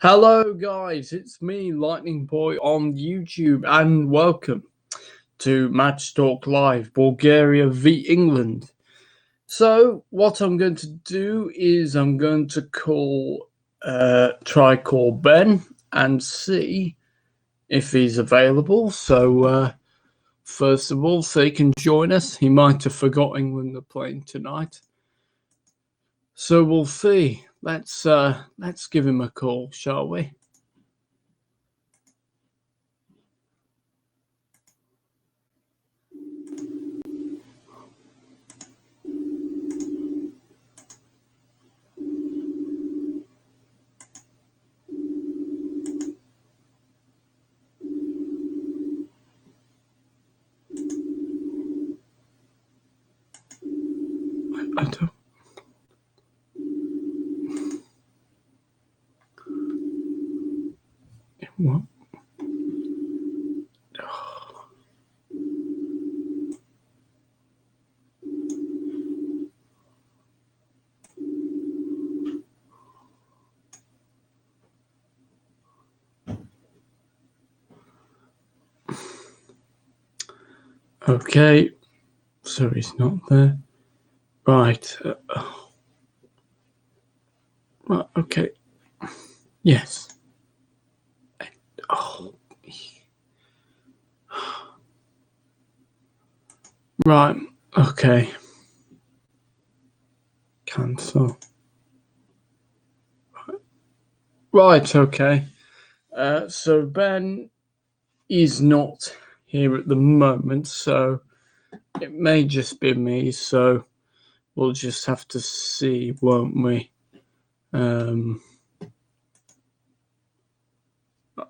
Hello, guys. It's me, Lightning Boy, on YouTube, and welcome to MatchTalk Live, Bulgaria v England. So, what I'm going to do is I'm going to try call Ben and see if he's available. So, first of all, so he can join us. He might have forgot England are playing tonight. So we'll see. Let's give him a call, shall we? I don't. What? Okay, so he's not there. Right. Right, okay. Yes. Oh. Right. Okay. Cancel. Right. Okay. So Ben is not here at the moment, so it may just be me. So we'll just have to see, won't we?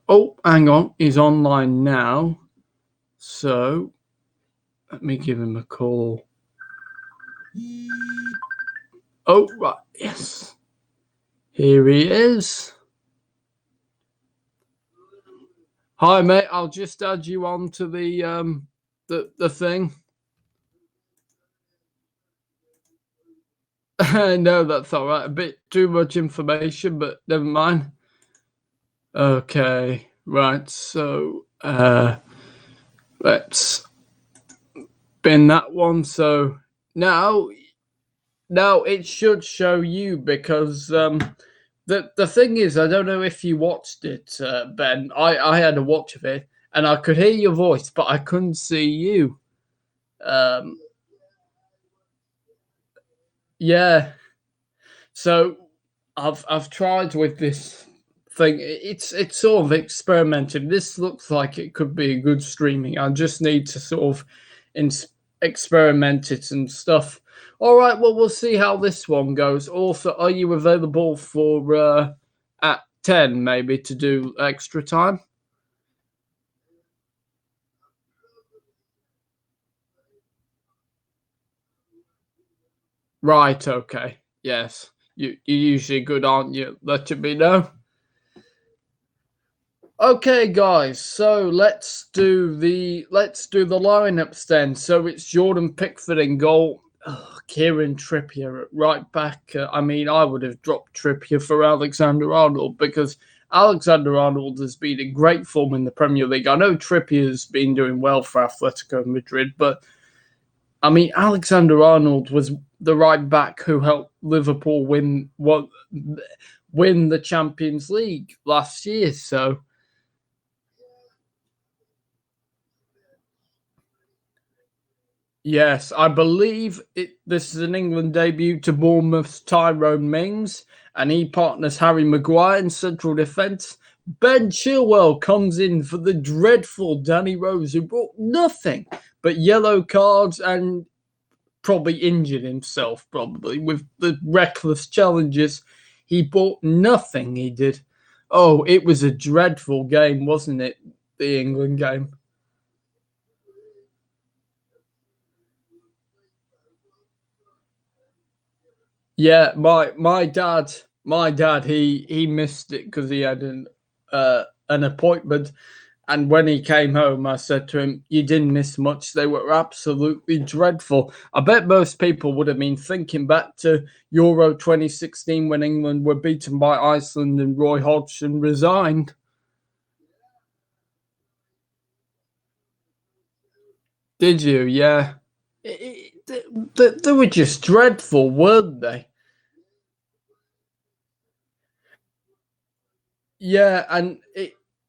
Oh, hang on. He's online now. So let me give him a call. Oh, right. Yes. Here he is. Hi, mate. I'll just add you on to the thing. No, that's all right. A bit too much information, but never mind. Okay, right. So let's bin that one. So now it should show you because the thing is, I don't know if you watched it, Ben. I had a watch of it, and I could hear your voice, but I couldn't see you. Yeah. So I've tried with this thing. It's sort of experimented. This looks like it could be a good streaming. I just need to sort of experiment it and stuff. All right. Well, we'll see how this one goes. Also, are you available for at 10 maybe to do extra time? Right. Okay. Yes. You're usually good, aren't you? Letting me know. Okay, guys. So let's do the lineups then. So it's Jordan Pickford in goal. Kieran Trippier at right back. I mean, I would have dropped Trippier for Alexander Arnold because Alexander Arnold has been in great form in the Premier League. I know Trippier's been doing well for Atletico Madrid, but I mean, Alexander Arnold was the right back who helped Liverpool win the Champions League last year. So. Yes, I believe this is an England debut to Bournemouth's Tyrone Mings, and he partners Harry Maguire in central defence. Ben Chilwell comes in for the dreadful Danny Rose, who brought nothing but yellow cards and probably injured himself, probably, with the reckless challenges. He brought nothing, he did. Oh, it was a dreadful game, wasn't it? The England game. Yeah, my dad, he missed it because he had an appointment, And when he came home, I said to him, "You didn't miss much. They were absolutely dreadful." I bet most people would have been thinking back to Euro 2016 when England were beaten by Iceland and Roy Hodgson resigned. Did you? Yeah. They were just dreadful, weren't they? Yeah, and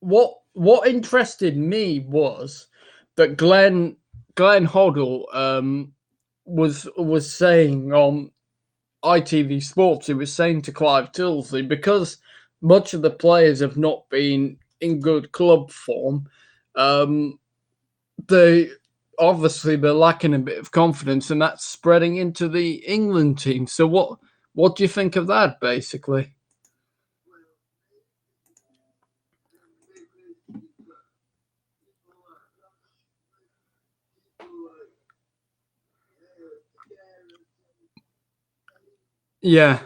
what interested me was that Glenn Hoddle was saying on ITV Sports, he was saying to Clive Tilsley, because much of the players have not been in good club form, um, they obviously they're lacking a bit of confidence, and that's spreading into the England team. So what do you think of that, basically? Yeah,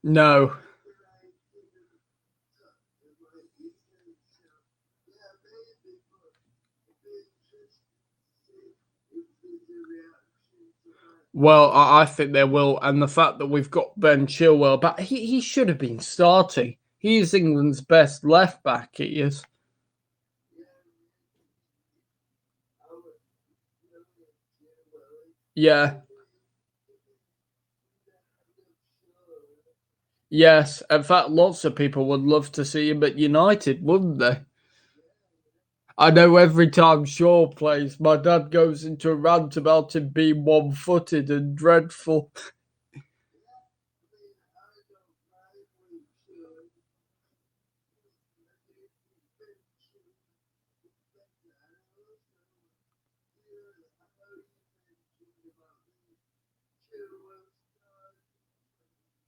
no. Well, I think they will, and the fact that we've got Ben Chilwell, but he should have been starting. He is England's best left back. He is. Yeah. Yes. In fact, lots of people would love to see him at United, wouldn't they? I know every time Shaw plays, my dad goes into a rant about him being one-footed and dreadful.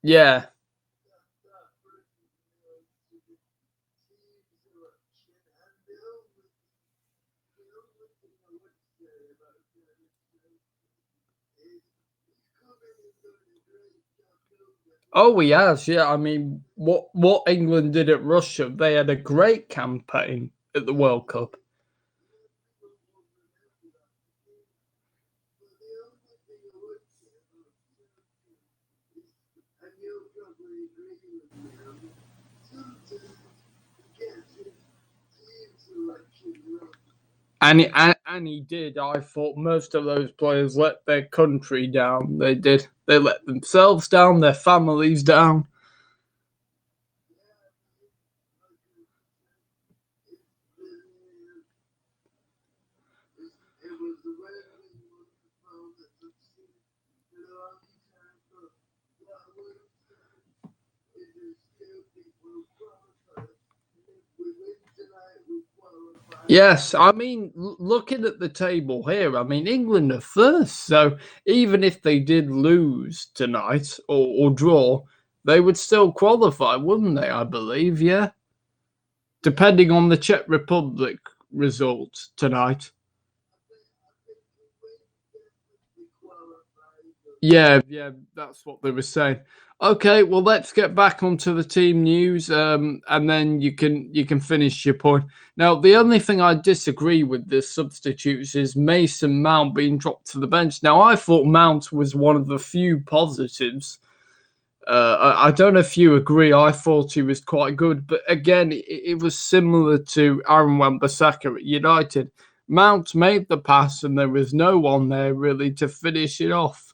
Yeah. Oh, he has. Yeah. I mean, what England did at Russia, they had a great campaign at the World Cup. And he did. I thought most of those players let their country down. They did. They let themselves down, their families down. Yes, I mean, looking at the table here, I mean, England are first. So even if they did lose tonight or draw, they would still qualify, wouldn't they? I believe, yeah. Depending on the Czech Republic result tonight. Yeah, yeah, that's what they were saying. Okay, well, let's get back onto the team news, and then you can finish your point. Now, the only thing I disagree with the substitutes is Mason Mount being dropped to the bench. Now, I thought Mount was one of the few positives. I don't know if you agree. I thought he was quite good, but again, it was similar to Aaron Wan-Bissaka at United. Mount made the pass, and there was no one there really to finish it off.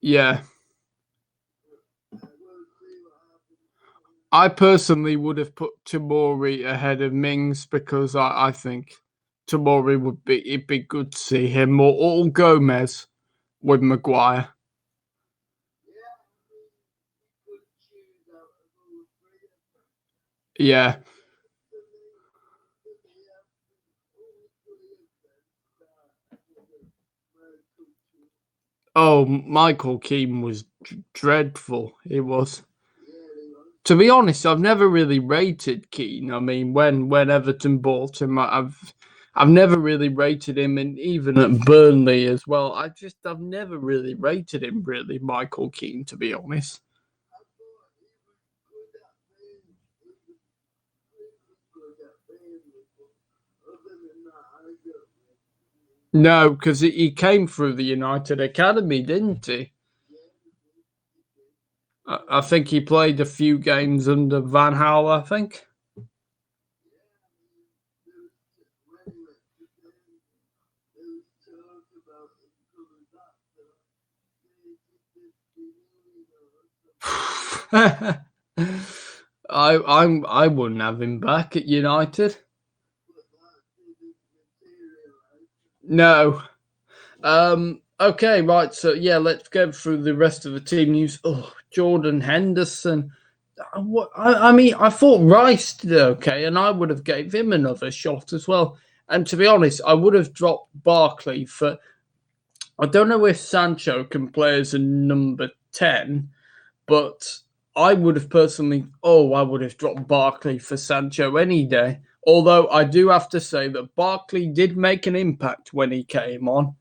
Yeah, I personally would have put Tamori ahead of Mings because I think Tamori would be it'd be good to see him or Gomez with Maguire. Yeah, Oh, Michael Keane was dreadful. It was. To be honest, I've never really rated Keane. I mean, when Everton bought him, I've never really rated him, and even at Burnley as well. I've never really rated him, really, Michael Keane. To be honest, no, because he came through the United Academy, didn't he? I think he played a few games under Van Gaal, I think. I wouldn't have him back at United. No. Okay, right. So yeah, let's go through the rest of the team news. Oh, Jordan Henderson. I mean, I thought Rice did okay, and I would have gave him another shot as well. And to be honest, I would have dropped Barkley for. I don't know if Sancho can play as a number 10, but I would have personally. Oh, I would have dropped Barkley for Sancho any day. Although I do have to say that Barkley did make an impact when he came on.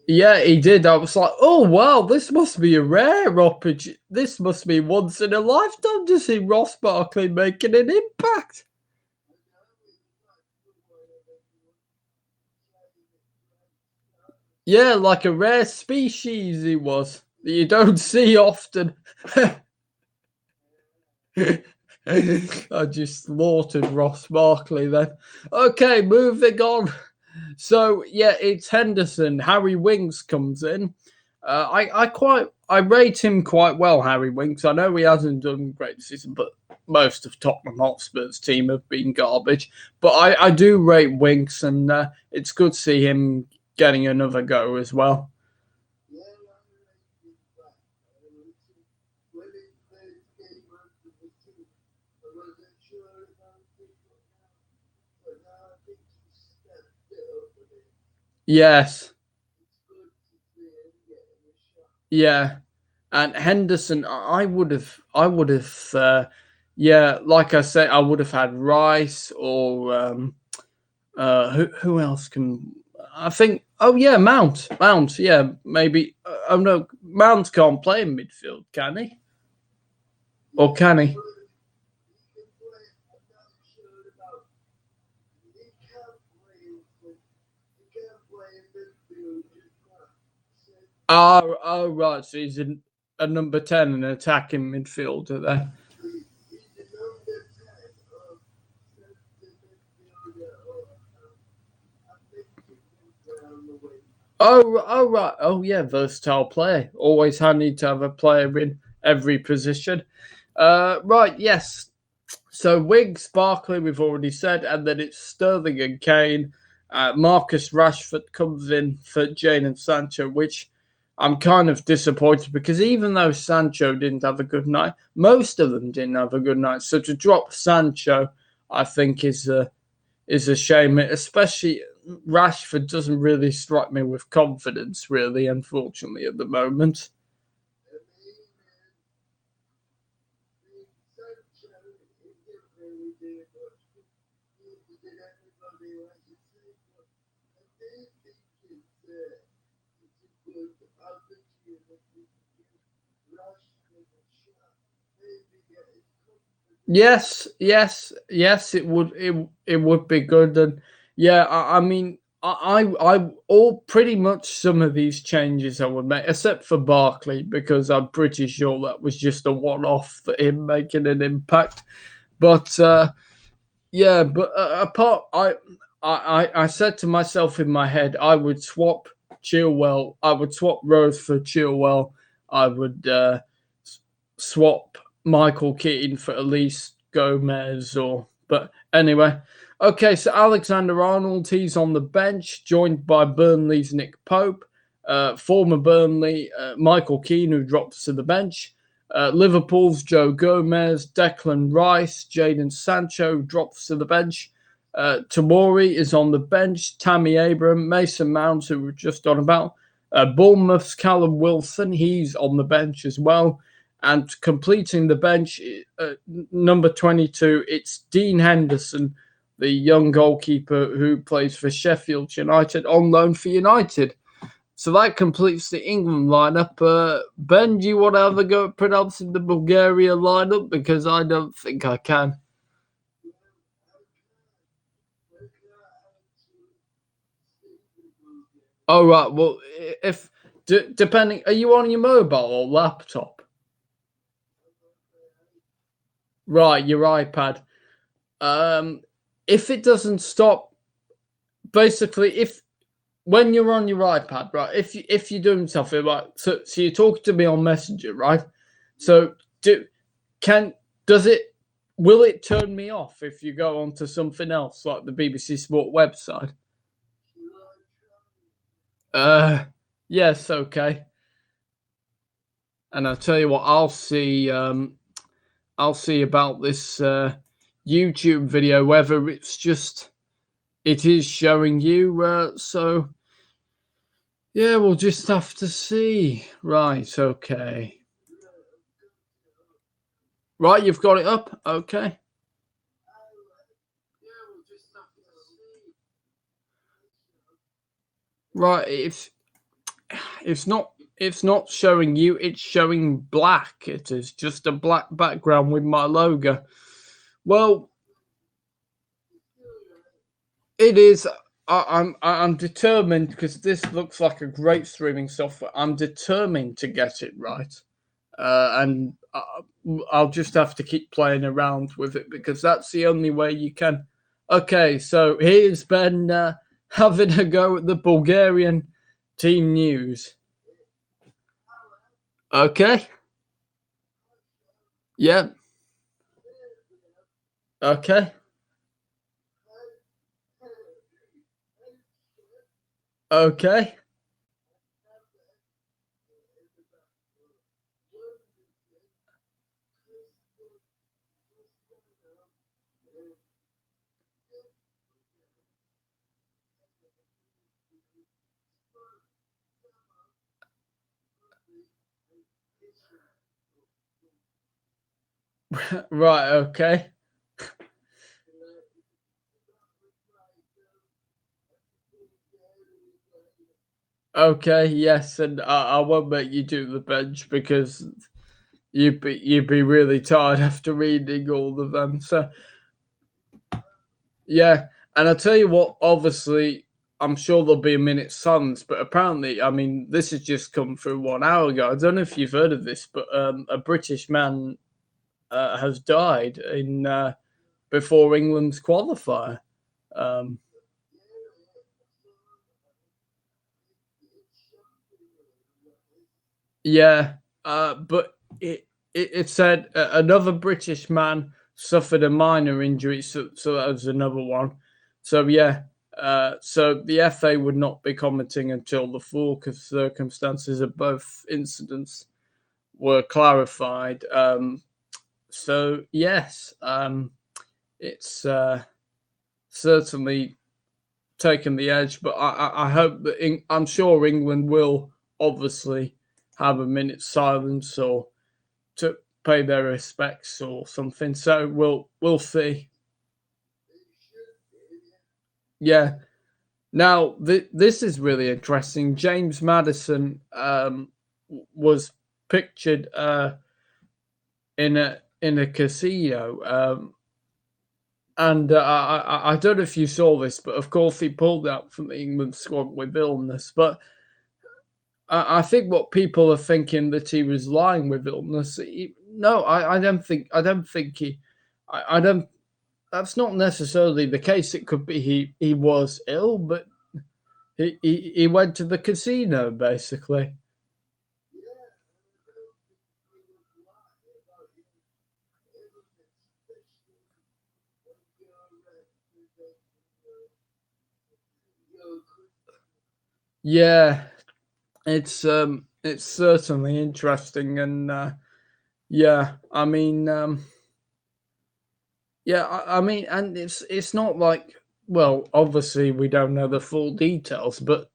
Yeah, he did. I was like, oh wow, this must be a rare opportunity. This must be once in a lifetime to see Ross Barkley making an impact. Yeah, like a rare species he was that you don't see often. I just slaughtered Ross Barkley then. Okay, moving on. So yeah, it's Henderson. Harry Winks comes in. I rate him quite well, Harry Winks. I know he hasn't done great this season, but most of Tottenham Hotspur's team have been garbage. But I do rate Winks, and it's good to see him getting another go as well. Yes, yeah, and Henderson, yeah, like I said, I would have had Rice or who else can? I think. Oh yeah, Mount. Yeah, maybe. Oh no, Mount can't play in midfield, can he? Or can he? Oh right. So he's a number 10, an attacking midfielder there. Oh right. Oh yeah, versatile player. Always handy to have a player in every position. Right. Yes. So Wiggs, Barkley, we've already said, and then it's Sterling and Kane. Marcus Rashford comes in for Jane and Sancho, which I'm kind of disappointed because even though Sancho didn't have a good night, most of them didn't have a good night. So to drop Sancho, I think is a shame. Especially Rashford doesn't really strike me with confidence, really, unfortunately, at the moment. Yes. It would be good, and yeah, I mean, I all pretty much some of these changes I would make, except for Barkley, because I'm pretty sure that was just a one-off for him making an impact. But yeah, but apart, I said to myself in my head, I would swap Chilwell, I would swap Rose for Chilwell, I would swap Michael Keaton for Elise Gomez, or but anyway. Okay, so Alexander Arnold, he's on the bench, joined by Burnley's Nick Pope. Former Burnley Michael Keane, who drops to the bench. Liverpool's Joe Gomez, Declan Rice, Jadon Sancho drops to the bench. Tamori is on the bench. Tammy Abraham, Mason Mount, who we're just on about. Bournemouth's Callum Wilson, he's on the bench as well. And completing the bench, number 22, it's Dean Henderson, the young goalkeeper who plays for Sheffield United on loan for United. So that completes the England lineup. Ben, do you want to have a go at pronouncing the Bulgaria lineup? Because I don't think I can. Oh, right. Well, if depending, are you on your mobile or laptop? Right, your iPad. If it doesn't stop, basically, if when you're on your iPad, right? If you're doing something like so you're talking to me on Messenger, right? So can does it will it turn me off if you go on to something else like the BBC Sport website? Yes, okay. And I'll tell you what, I'll see about this YouTube video whether it is showing you. So yeah, we'll just have to see. Right, okay. Right, you've got it up. Okay. Right, it's not showing you, it's showing black. It is just a black background with my logo. Well, it is. I'm determined because this looks like a great streaming software. I'm determined to get it right, and I'll just have to keep playing around with it because that's the only way you can. Okay, so here's Ben having a go at the Bulgarian team news. Okay. Yeah. Okay. Okay. Right. Okay. Okay. Yes, and I won't make you do the bench because you'd be really tired after reading all of them. So yeah, and I'll tell you what. Obviously, I'm sure there'll be a minute silence, but apparently, I mean, this has just come through 1 hour ago. I don't know if you've heard of this, but a British man has died in before England's qualifier. Um, yeah, but it said another British man suffered a minor injury, so that was another one. So yeah, so the FA would not be commenting until the full circumstances of both incidents were clarified. So yes, it's certainly taken the edge, but I hope that I'm sure England will obviously have a minute's silence or to pay their respects or something. So we'll see. Yeah. Now this is really interesting. James Madison was pictured in a casino. And I don't know if you saw this, but of course he pulled out from the England squad with illness. But I think what people are thinking that he was lying with illness. No, I don't think. I don't think he. I don't. That's not necessarily the case. It could be he was ill, but he went to the casino basically. Yeah, it's certainly interesting, and yeah, I mean, yeah, I mean, and it's not like, well, obviously we don't know the full details, but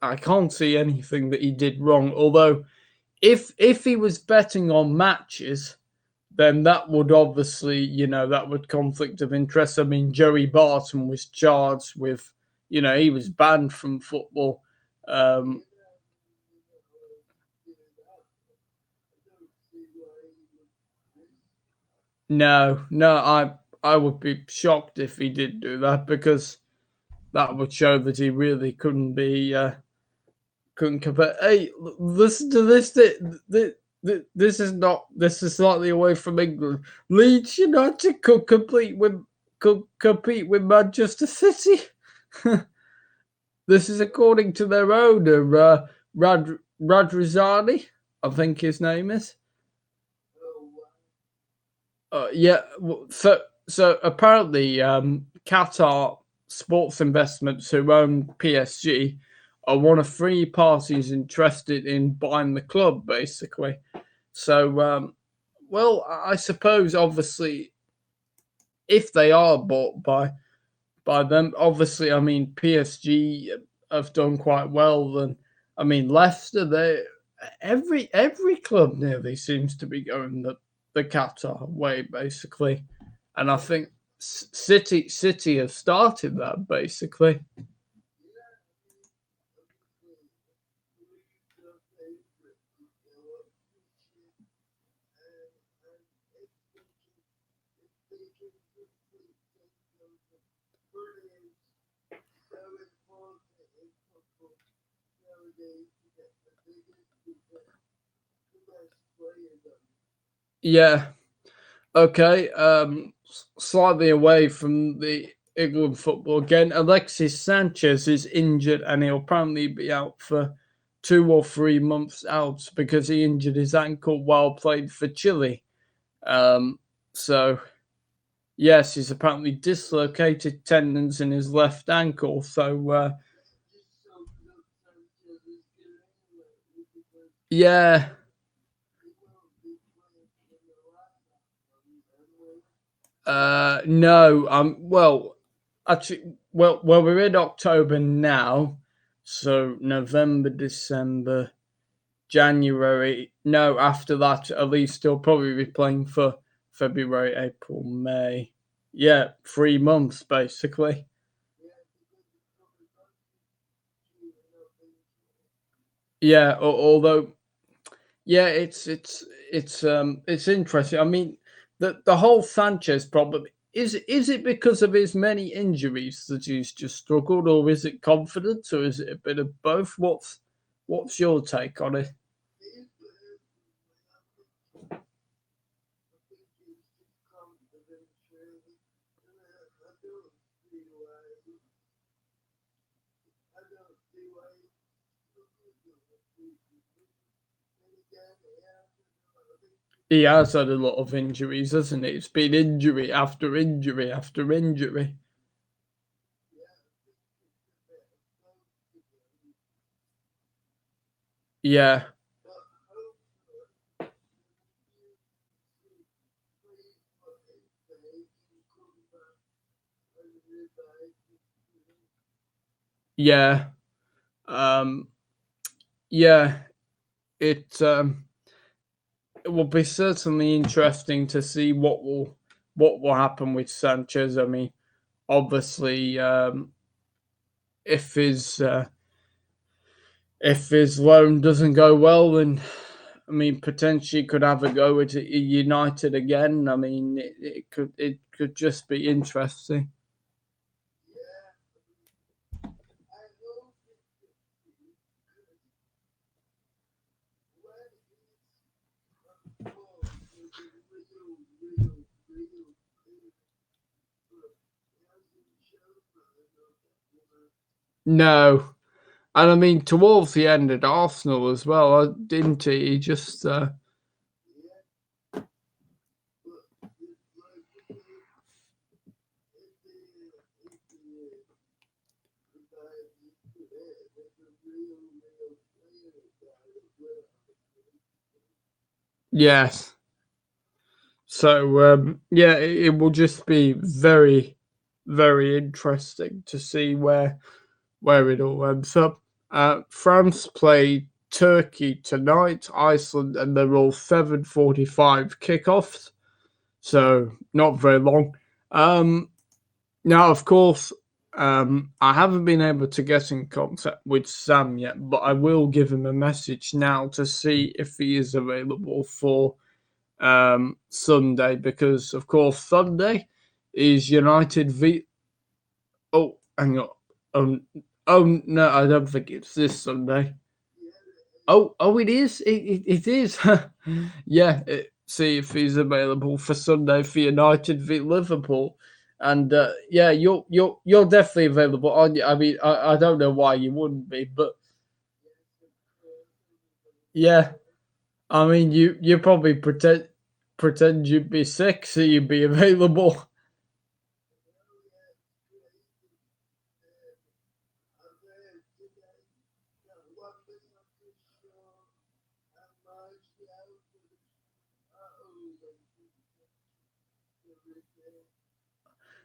I can't see anything that he did wrong. Although if he was betting on matches, then that would obviously, that would conflict of interest. I mean, Joey Barton was charged with, he was banned from football. Um, no, no, I would be shocked if he did do that, because that would show that he really couldn't compare. Hey, listen to this. This is not. This is slightly away from England. Leeds United could compete with Manchester City. This is according to their owner, Radrizani, I think his name is. Yeah. So apparently, Qatar Sports Investments, who own PSG, are one of three parties interested in buying the club, basically. So, well, I suppose obviously, if they are bought by them, obviously, I mean, PSG have done quite well. And I mean, Leicester, they every club nearly seems to be going the Qatar way, basically. And I think City have started that, basically. Yeah. Okay. Slightly away from the England football again. Alexis Sanchez is injured, and he'll probably be out for 2 or 3 months out, because he injured his ankle while playing for Chile. Um, so yes, he's apparently dislocated tendons in his left ankle. So yeah, no, well, actually, well, we're in October now, so November, December, January. No, after that, at least he'll probably be playing for February, April, May. Yeah, 3 months basically. Yeah, although, yeah, it's interesting. I mean, the whole Sanchez problem, is it because of his many injuries that he's just struggled, or is it confidence, or is it a bit of both? What's your take on it? He has had a lot of injuries, hasn't he? It's been injury after injury after injury. Yeah, yeah, um, yeah. It it will be certainly interesting to see what will happen with Sanchez. I mean, obviously, if his uh, if his loan doesn't go well, then I mean, potentially could have a go at United again. I mean, it could just be interesting. No, and I mean, towards the end at Arsenal as well, didn't he? He just Yes. So yeah, it will just be very, very interesting to see where it all ends up. France play Turkey tonight, Iceland, and they're all 7:45 kickoffs, so not very long. Now, of course, I haven't been able to get in contact with Sam yet, but I will give him a message now to see if he is available for Sunday, because, of course, Sunday is United v. Oh, hang on. Um, oh, no, I don't think it's this Sunday. Oh, it is. It is. Yeah. See if he's available for Sunday for United v Liverpool, and yeah, you're definitely available, aren't you? I mean, I don't know why you wouldn't be, but yeah, I mean, you probably pretend you'd be sick so you'd be available.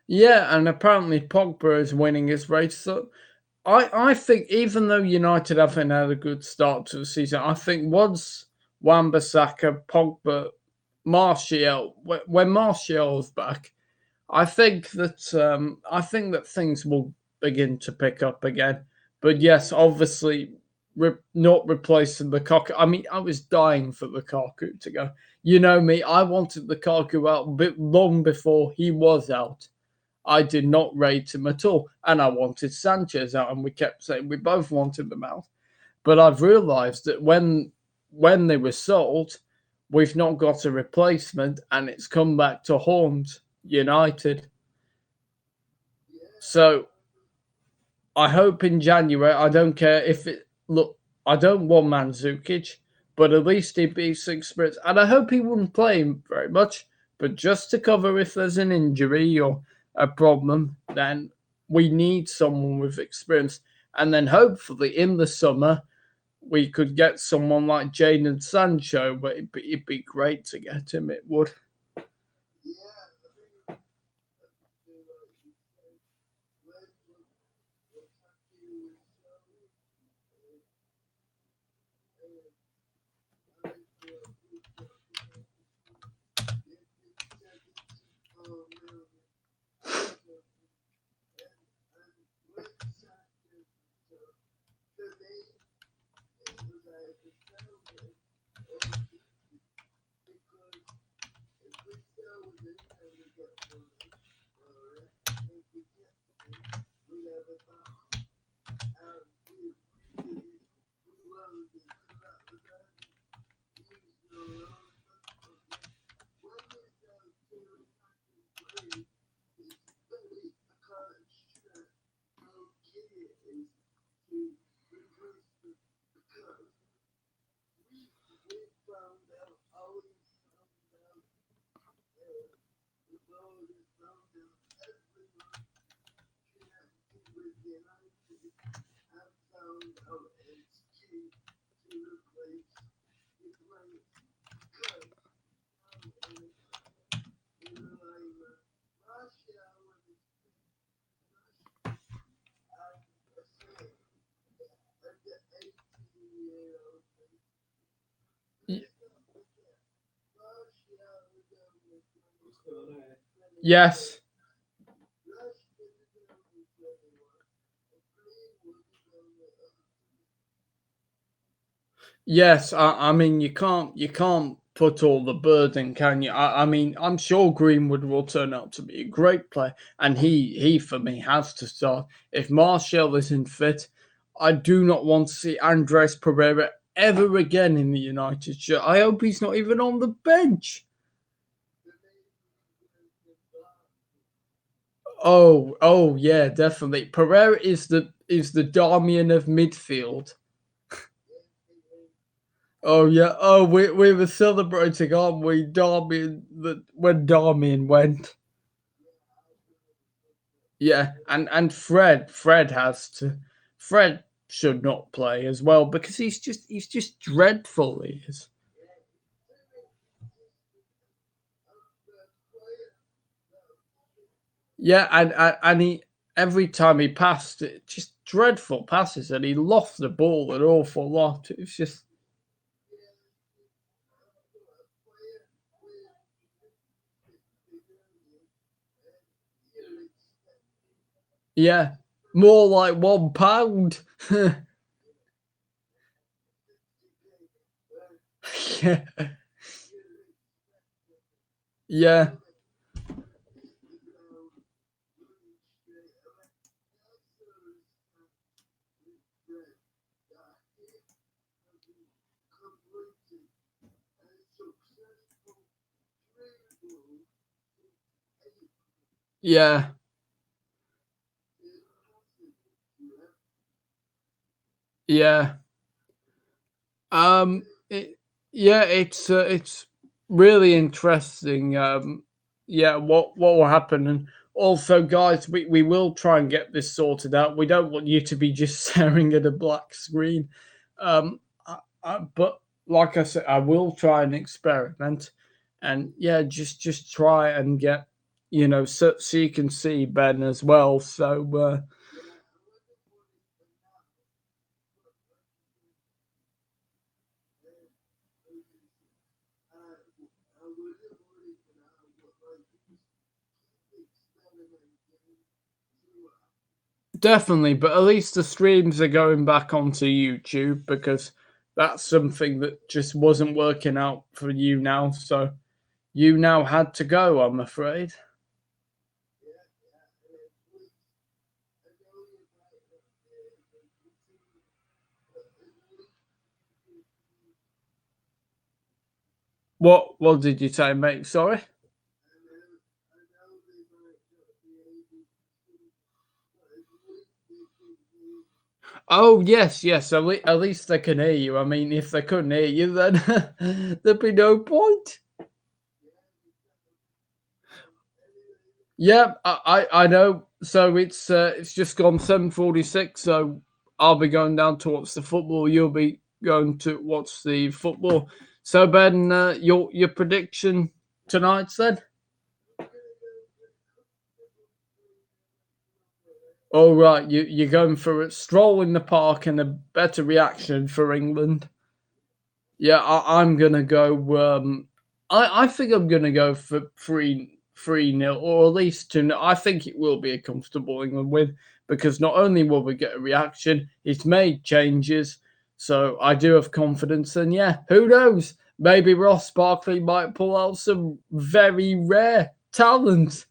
Yeah, and apparently Pogba is winning his race. So I think even though United haven't had a good start to the season, I think once Wan-Bissaka, Pogba, Martial, when Martial's back, I think that things will begin to pick up again. But yes, obviously, not replacing Lukaku. I mean, I was dying for Lukaku to go. You know me, I wanted Lukaku out a bit long before he was out. I did not rate him at all. And I wanted Sanchez out, and we kept saying we both wanted them out. But I've realised that when they were sold, we've not got a replacement, and it's come back to haunt United. So I hope in January. I don't care if it look. I don't want Mandzukic, but at least he beats experience, and I hope he wouldn't play him very much. But just to cover if there's an injury or a problem, then we need someone with experience, and then hopefully in the summer we could get someone like Jadon Sancho. But it'd be great to get him. It would. Yes. Yes, I mean you can't put all the burden, can you? I mean I'm sure Greenwood will turn out to be a great player, and he for me has to start. If Martial isn't fit, I do not want to see Andres Pereira ever again in the United shirt. I hope he's not even on the bench. Oh yeah, definitely. Pereira is the Darmian of midfield. Oh yeah. Oh, we were celebrating, aren't we? Darmian that when Darmian went. Yeah, and Fred has to. Fred should not play as well because he's just dreadful. He is. Yeah, and he every time he passed, it just dreadful passes, and he lost the ball an awful lot. It's just yeah, more like £1. Yeah, yeah, yeah, yeah. Um, it, yeah, it's really interesting. Yeah, what will happen, and also, guys, we will try and get this sorted out. We don't want you to be just staring at a black screen. But like I said, I will try and experiment, and yeah, just try and get so you can see Ben as well. So definitely, but at least the streams are going back onto YouTube because that's something that just wasn't working out for you now. So you now had to go, I'm afraid. What did you say, mate? Sorry. Oh yes, yes. At least they can hear you. I mean, if they couldn't hear you, then there'd be no point. Yeah, I know. So it's just gone 7:46. So I'll be going down to watch the football. You'll be going to watch the football. So Ben, your prediction tonight's then? All right, you're going for a stroll in the park and a better reaction for England. Yeah, I'm gonna go. I think I'm gonna go for three nil or at least 2-0. I think it will be a comfortable England win because not only will we get a reaction, he's made changes, so I do have confidence. And yeah, who knows? Maybe Ross Barkley might pull out some very rare talent.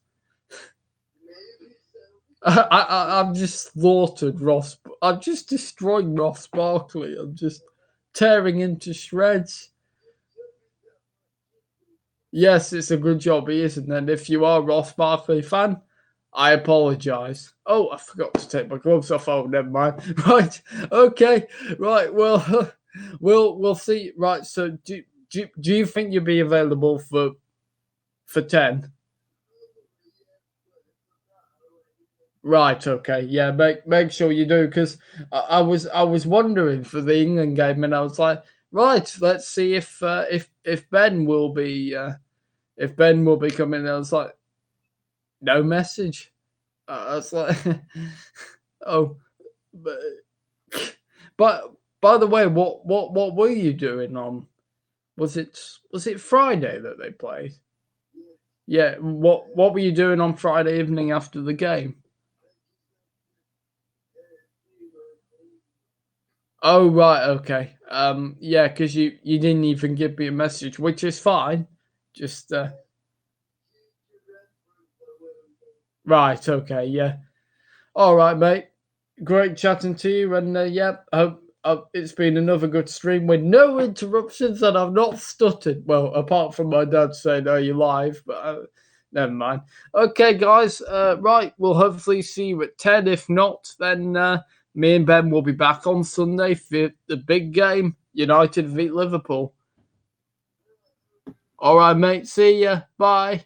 I've just slaughtered Ross. I'm just destroying Ross Barkley. I'm just tearing him to shreds. Yes, it's a good job he isn't. And if you are a Ross Barkley fan, I apologise. Oh, I forgot to take my gloves off. Oh, never mind. Right. Okay. Right. Well, we'll see. Right. So, do you think you'll be available for 10? Right. Okay. Yeah. Make sure you do because I was wondering for the England game, and I was like, right. Let's see if Ben will be if Ben will be coming. I was like, no message. I was like, oh, but, but by the way, what were you doing on? Was it Friday that they played? Yeah. What were you doing on Friday evening after the game? Oh right, okay. Yeah, because you didn't even give me a message, which is fine. Just right, okay, yeah. All right, mate. Great chatting to you, and yeah, I hope it's been another good stream with no interruptions, and I've not stuttered. Well, apart from my dad saying, "Are you live?" But never mind. Okay, guys. Right, we'll hopefully see you at 10. If not, then me and Ben will be back on Sunday for the big game. United beat Liverpool. All right, mate. See ya. Bye.